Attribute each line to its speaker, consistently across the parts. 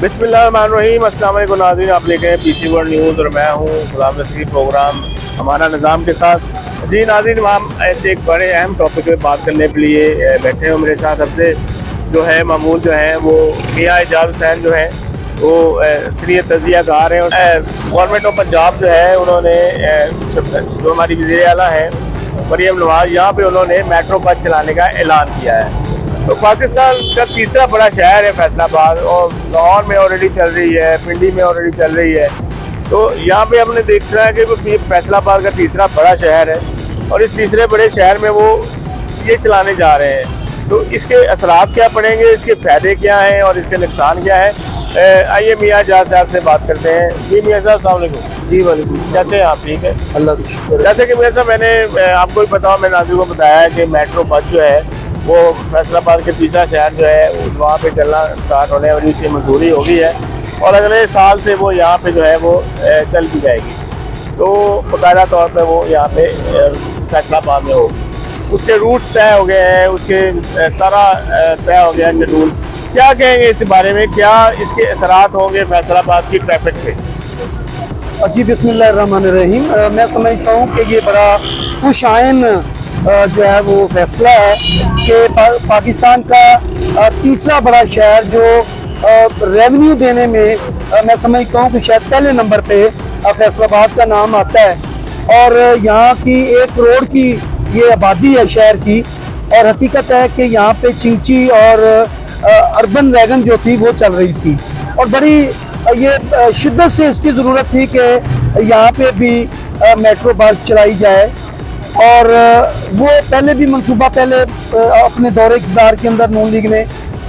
Speaker 1: बिस्मिल्लाहिर्रहमानिर्रहीम। अस्सलाम वालेकुम नाज़रीन, आप देख रहे हैं पीसी वर्ल्ड न्यूज़ और मैं हूँ गुलाम नसीर प्रोग्राम हमारा निज़ाम के साथ। जी नाज़रीन, हम एक बड़े अहम टॉपिक पे बात करने के लिए बैठे हैं। मेरे साथ अपने जो है मामूल जो हैं वो मियाँ एजाज हुसैन जो हैं वो सीनियर तजिया कार हैं। गवर्नमेंट ऑफ पंजाब जो है उन्होंने जो हमारी वज़ीर आला है मरियम नवाज़, यहाँ पे उन्होंने मेट्रो बस चलाने का ऐलान किया है। तो पाकिस्तान का तीसरा बड़ा शहर है फैसलाबाद, और लाहौर में ऑलरेडी चल रही है, पिंडी में ऑलरेडी चल रही है। तो यहाँ पे हमने देखना है कि वो फैसलाबाद का तीसरा बड़ा शहर है और इस तीसरे बड़े शहर में वो ये चलाने जा रहे हैं। तो इसके असरात क्या पड़ेंगे, इसके फ़ायदे क्या हैं और इसके नुकसान क्या है, आइए मियाँ एजाज साहब से बात करते हैं। जी मियाँ साहब, अस्सलाम वालेकुम।
Speaker 2: जी वालेकुम।
Speaker 1: कैसे हैं आप? ठीक है,
Speaker 2: अल्लाह का शुक्र।
Speaker 1: जैसे कि मियाँ साहब मैंने आपको भी बताया, मैंने नाज़रीन को बताया है कि मेट्रो बस जो है वो फैसलाबाद के तीसरा शहर जो है वहाँ पे चलना स्टार्ट होने वाली, उसकी मंजूरी हो गई है और अगले साल से वो यहाँ पे जो है वो चल भी जाएगी। तो बाकायदा तौर पे वो यहाँ पे फैसलाबाद में होगी। उसके रूट्स तय हो गए हैं, उसके सारा तय हो गया है शेड्यूल। क्या कहेंगे इस बारे में, क्या इसके असरात होंगे फैसलाबाद की ट्रैफिक पे?
Speaker 2: जी बिस्मिल्लाहिर्रहमानिर्रहीम। मैं समझता हूँ कि ये बड़ा खुशाइन जो है वो फैसला है कि पाकिस्तान का तीसरा बड़ा शहर जो रेवेन्यू देने में मैं समझता हूँ कि शायद पहले नंबर पे फैसलाबाद का नाम आता है। और यहाँ की 1 करोड़ की ये आबादी है शहर की, और हकीकत है कि यहाँ पे चिंची और अर्बन वैगन जो थी वो चल रही थी और बड़ी ये शिद्दत से इसकी ज़रूरत थी कि यहाँ पे भी मेट्रो बस चलाई जाए। और वो पहले भी मंसूबा अपने दौरे इक़्तिदार के अंदर नून लीग ने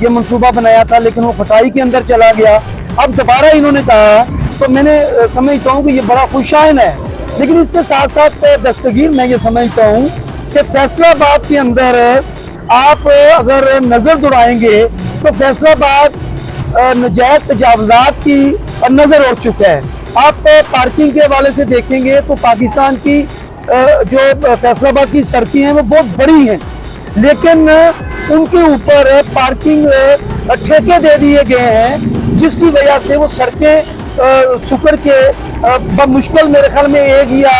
Speaker 2: ये मंसूबा बनाया था, लेकिन वो फटाई के अंदर चला गया। अब दोबारा इन्होंने कहा, तो मैंने समझता हूँ कि ये बड़ा खुशाइन है। लेकिन इसके साथ साथ दस्तगीर मैं ये समझता हूँ कि फैसलाबाद के अंदर आप अगर नज़र दौड़ाएंगे तो फैसलाबाद नजायज़ तजावुज़ात की नज़र उड़ चुका है। आप पार्किंग के हवाले से देखेंगे तो पाकिस्तान की जो फैसलाबाद की सड़कें हैं वो बहुत बड़ी हैं, लेकिन उनके ऊपर पार्किंग ठेके दे दिए गए हैं, जिसकी वजह से वो सड़कें सुकड़ के बमुश्किल मेरे ख्याल में 1 या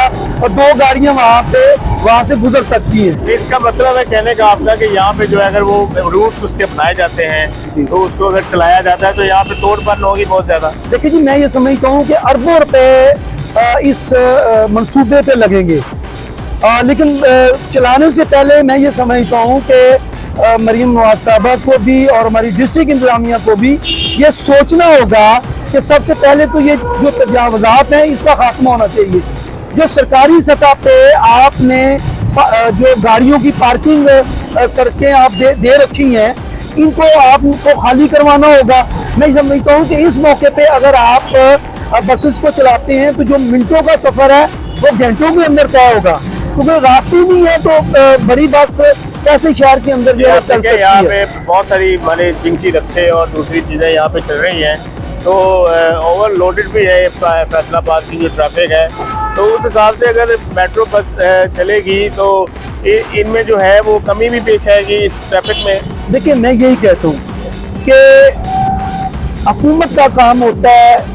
Speaker 2: 2 गाड़ियां वहाँ से गुजर सकती हैं।
Speaker 1: इसका मतलब है कहने का आपका कि यहाँ पे जो है अगर वो रूट्स उसके बनाए जाते हैं तो उसको अगर चलाया जाता है तो यहाँ पे तोड़ भन्न होगी बहुत ज़्यादा।
Speaker 2: देखिए जी, मैं ये समझता हूँ कि अरबों रुपए इस मंसूबे पे लगेंगे, लेकिन चलाने से पहले मैं ये समझता हूँ कि मरियम नवाज साहबा को भी और हमारी डिस्ट्रिक्ट इंतजामिया को भी ये सोचना होगा कि सबसे पहले तो ये जो तजावुज़ात हैं इसका खात्मा होना चाहिए। जो सरकारी सतह पे आपने जो गाड़ियों की पार्किंग सड़कें आप दे रखी हैं, इनको आपको खाली करवाना होगा। मैं समझता हूँ कि इस मौके पे अगर आप बसेस को चलाते हैं तो जो मिनटों का सफ़र है वो घंटों के अंदर तय होगा, क्योंकि रास्ते नहीं है तो बड़ी बस कैसे शहर के अंदर जो है चल सकती है।
Speaker 1: यहाँ पे बहुत सारी माने जिंची रक्शे और दूसरी चीज़ें यहाँ पे चल रही हैं, तो ओवरलोडेड भी है फैसलाबाद की जो ट्रैफिक है। तो उस हिसाब से अगर मेट्रो बस चलेगी तो इनमें जो है वो कमी भी पेश आएगी इस ट्रैफिक में।
Speaker 2: देखिए, मैं यही कहता हूँ कि हुकूमत का काम होता है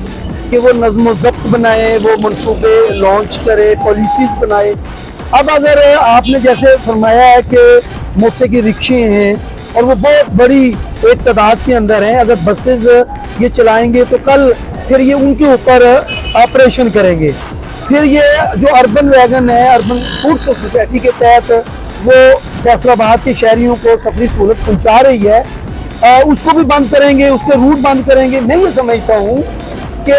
Speaker 2: कि वो नज़्म ज़ब्त बनाए, वो मनसूबे लॉन्च करे, पॉलिसीज़ बनाए। अब अगर आपने जैसे फरमाया है कि मोसे की रिक्शे हैं और वो बहुत बड़ी एक तादाद के अंदर हैं, अगर बसेस ये चलाएंगे तो कल फिर ये उनके ऊपर ऑपरेशन करेंगे। फिर ये जो अर्बन वैगन है, अर्बन फूड सोसाइटी के तहत वो फैसलाबाद के शहरियों को सफरी सहूलत पहुँचा रही है, उसको भी बंद करेंगे, उसके रूट बंद करेंगे। मैं ये समझता हूँ कि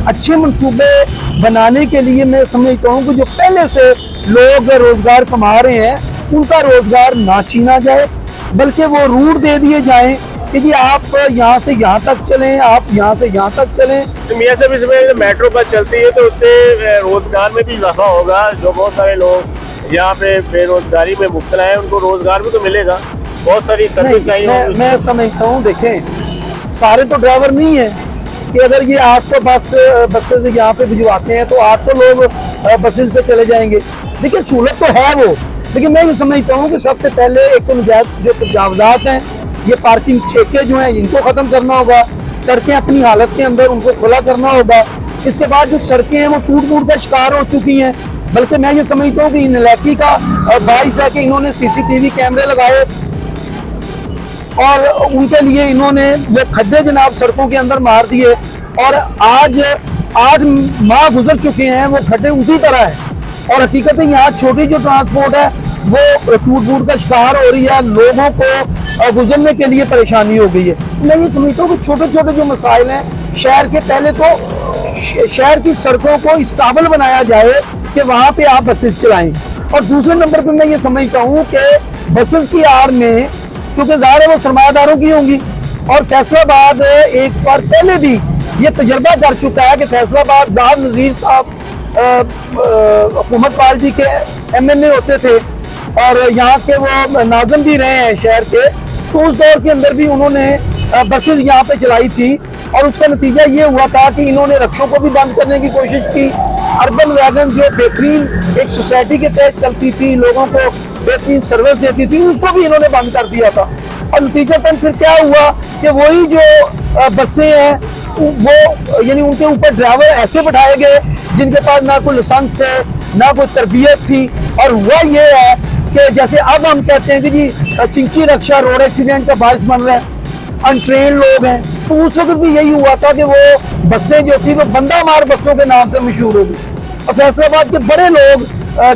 Speaker 2: अच्छे मंसूबे बनाने के लिए मैं समझता हूँ कि जो पहले से लोग रोज़गार कमा रहे हैं उनका रोज़गार ना छीना जाए, बल्कि वो रूट दे दिए जाएं कि जी आप यहाँ से यहाँ तक चलें, आप यहाँ से यहाँ तक चलें।
Speaker 1: तो मियाँ साहब, इसमें मेट्रो बस चलती है तो उससे रोज़गार में भी इजाफा होगा। जो बहुत सारे लोग यहाँ पे बेरोज़गारी में मुब्तला हैं उनको रोज़गार भी तो मिलेगा, बहुत सारी सर्विस चाहिए। मैं
Speaker 2: समझता हूँ, देखें सारे तो ड्राइवर नहीं है कि अगर ये 800 बसेस यहाँ पे भिजवाते हैं तो 800 लोग बसेस पे चले जाएंगे। देखिए, सहूलत तो है वो, लेकिन मैं ये समझता हूँ कि सबसे पहले एक तो नजायज़ जो तजावुज़ात हैं, ये पार्किंग ठेके जो हैं इनको ख़त्म करना होगा। सड़कें अपनी हालत के अंदर उनको खुला करना होगा। इसके बाद जो सड़कें हैं वो टूट का शिकार हो चुकी हैं, बल्कि मैं ये समझता हूँ कि नालायकी का बाइस है कि इन्होंने CCTV कैमरे लगाए और उनके लिए इन्होंने वो खड्डे जनाब सड़कों के अंदर मार दिए, और आज 8 माह गुजर चुके हैं वो खड्डे उसी तरह है, और हकीकत है यहाँ छोटी जो ट्रांसपोर्ट है वो टूट का शिकार हो रही है, लोगों को गुजरने के लिए परेशानी हो गई है। मैं ये समझता हूँ कि छोटे छोटे जो मसाइल हैं शहर के, पहले तो शहर की सड़कों को इस काबिल बनाया जाए कि वहाँ पे आप बसेस चलाएं, और दूसरे नंबर पे मैं ये समझता हूँ कि बसेस की आड़ में, क्योंकि ज़ाहिर है वो सरमायादारों की होंगी, और फैसलाबाद एक बार पहले भी ये तजर्बा कर चुका है कि फैसलाबाद ज़ाहिर नज़ीर साहब हुकूमत पार्टी के MNA होते थे और यहाँ के वो नाज़िम भी रहे हैं शहर के, तो उस दौर के अंदर भी उन्होंने बसेस यहाँ पे चलाई थी, और उसका नतीजा ये हुआ था कि इन्होंने रक्षों को भी बंद करने की कोशिश की। अर्बन वैगन जो बेहतरीन एक सोसाइटी के तहत चलती थी, लोगों को बेहतरीन सर्विस देती थी, उसको भी इन्होंने बंद कर दिया था, और नतीजतन फिर क्या हुआ कि वही जो बसें हैं वो यानी उनके ऊपर ड्राइवर ऐसे बैठाए गए जिनके पास ना कोई लाइसेंस थे ना कोई तरबियत थी, और हुआ ये है कि जैसे अब हम कहते हैं कि जी चिंची रक्षा रोड एक्सीडेंट का बायस बन रहा है, अनट्रेन लोग हैं, तो उस वक्त भी यही हुआ था कि वो बसें जो थी वो बंदा मार बसों के नाम से मशहूर हो गई। और फैसलाबाद के बड़े लोग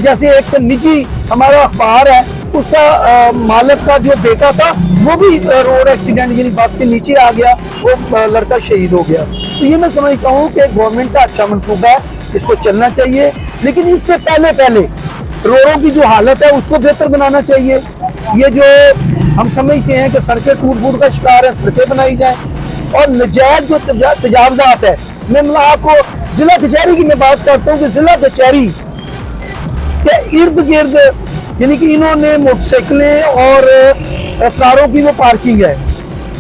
Speaker 2: जैसे एक निजी हमारा अखबार है, उसका मालिक का जो बेटा था वो भी रोड एक्सीडेंट यानी बस के नीचे आ गया, वो लड़का शहीद हो गया। तो ये मैं समझता हूँ कि गवर्नमेंट का अच्छा मनसूबा है, इसको चलना चाहिए, लेकिन इससे पहले रोडों की जो हालत है उसको बेहतर बनाना चाहिए। ये जो हम समझते हैं कि सड़कें टूट का शिकार है, सड़कें बनाई जाए, और नजायज जो तजावजात है, मैं आपको जिला कचहरी की मैं बात करता हूँ कि जिला कचहरी के इर्द गिर्द यानी कि इन्होंने मोटरसाइकिलें और कारों की वो पार्किंग है।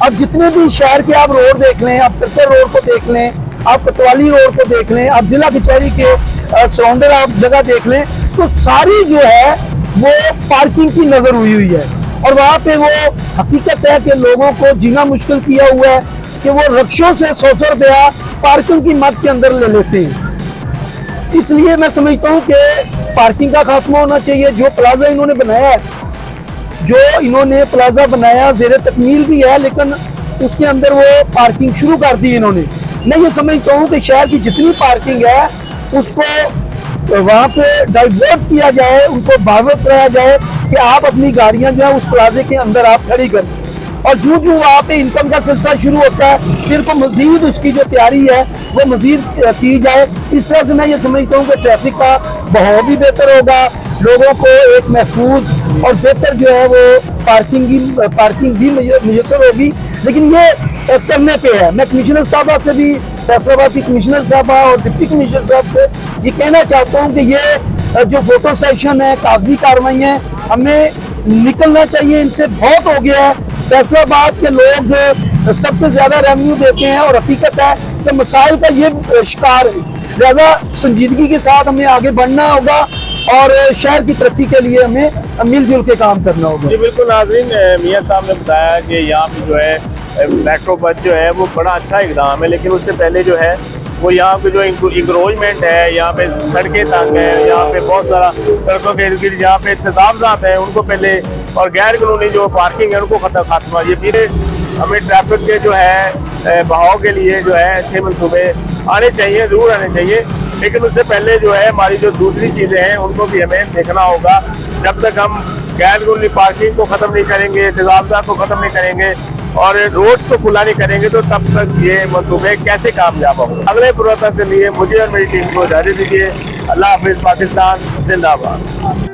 Speaker 2: अब जितने भी शहर के आप रोड देख लें, आप सर्कल रोड को देख लें, आप कोतवाली रोड को देख लें, आप जिला कचहरी के सराउंडर आप जगह देख लें, तो सारी जो है वो पार्किंग की नजर हुई है, और वहाँ पे वो हकीकत है कि लोगों को जीना मुश्किल किया हुआ है कि वो रक्षों से 100 रुपया पार्किंग की मद के अंदर ले लेते हैं। इसलिए मैं समझता हूँ कि पार्किंग का खात्मा होना चाहिए। जो प्लाजा इन्होंने बनाया है, जो इन्होंने प्लाजा बनाया ज़ेरे तकमील भी है, लेकिन उसके अंदर वो पार्किंग शुरू कर दी इन्होंने। मैं ये समझता हूँ कि शहर की जितनी पार्किंग है उसको वहाँ पे डाइवर्ट किया जाए, उनको बावत कराया जाए कि आप अपनी गाड़ियाँ जो है उस प्लाजे के अंदर आप खड़ी करें, और जो वहाँ पे इनकम का सिलसिला शुरू होता है फिर को मजीद उसकी जो तैयारी है वो मजीद की जाए। इस तरह से मैं ये समझता हूँ कि ट्रैफिक का बहाव भी बेहतर होगा, लोगों को एक महफूज और बेहतर जो है वो पार्किंग भी मुयसर होगी। लेकिन ये करने पे है। मैं कमिश्नर साहबा से भी, फैसलाबाद की कमिश्नर साहबा और डिप्टी कमिश्नर साहब से ये कहना चाहता हूँ कि ये जो फोटो सेशन है, कागजी कार्रवाई है, हमें निकलना चाहिए, इनसे बहुत हो गया है। फैसलाबाद के लोग सबसे ज्यादा रेवेन्यू देते हैं, और हकीकत है कि मसाइल का ये शिकार है। लिहाजा संजीदगी के साथ हमें आगे बढ़ना होगा और शहर की तरक्की के लिए हमें मिलजुल के काम करना होगा।
Speaker 1: जी बिल्कुल नाज़रीन, मियां साहब ने बताया कि यहाँ पे जो है मेट्रो बस जो है वो बड़ा अच्छा इकदाम है, लेकिन उससे पहले जो है वो यहाँ पे जो इंक्रोचमेंट है, यहाँ पे सड़कें तंग है, यहाँ पे बहुत सारा सड़कों के इर्द गिर्द यहाँ पे तजावजात हैं उनको पहले, और गैर कानूनी जो पार्किंग है उनको खात्मा। ये फिर हमें ट्रैफिक के जो है बहाव के लिए जो है अच्छे मनसूबे आने चाहिए, ज़रूर आने चाहिए, लेकिन उससे पहले जो है हमारी जो दूसरी चीज़ें हैं उनको भी हमें देखना होगा। जब तक हम गैर कानूनी पार्किंग को ख़त्म नहीं करेंगे, तजावजात को ख़त्म नहीं करेंगे और रोड्स को खुला नहीं करेंगे, तो तब तक ये मंसूबे कैसे कामयाब होंगे। अगले प्रोग्राम के लिए मुझे और मेरी टीम को इजाज़त दीजिए। अल्लाह हाफिज़। पाकिस्तान जिंदाबाद।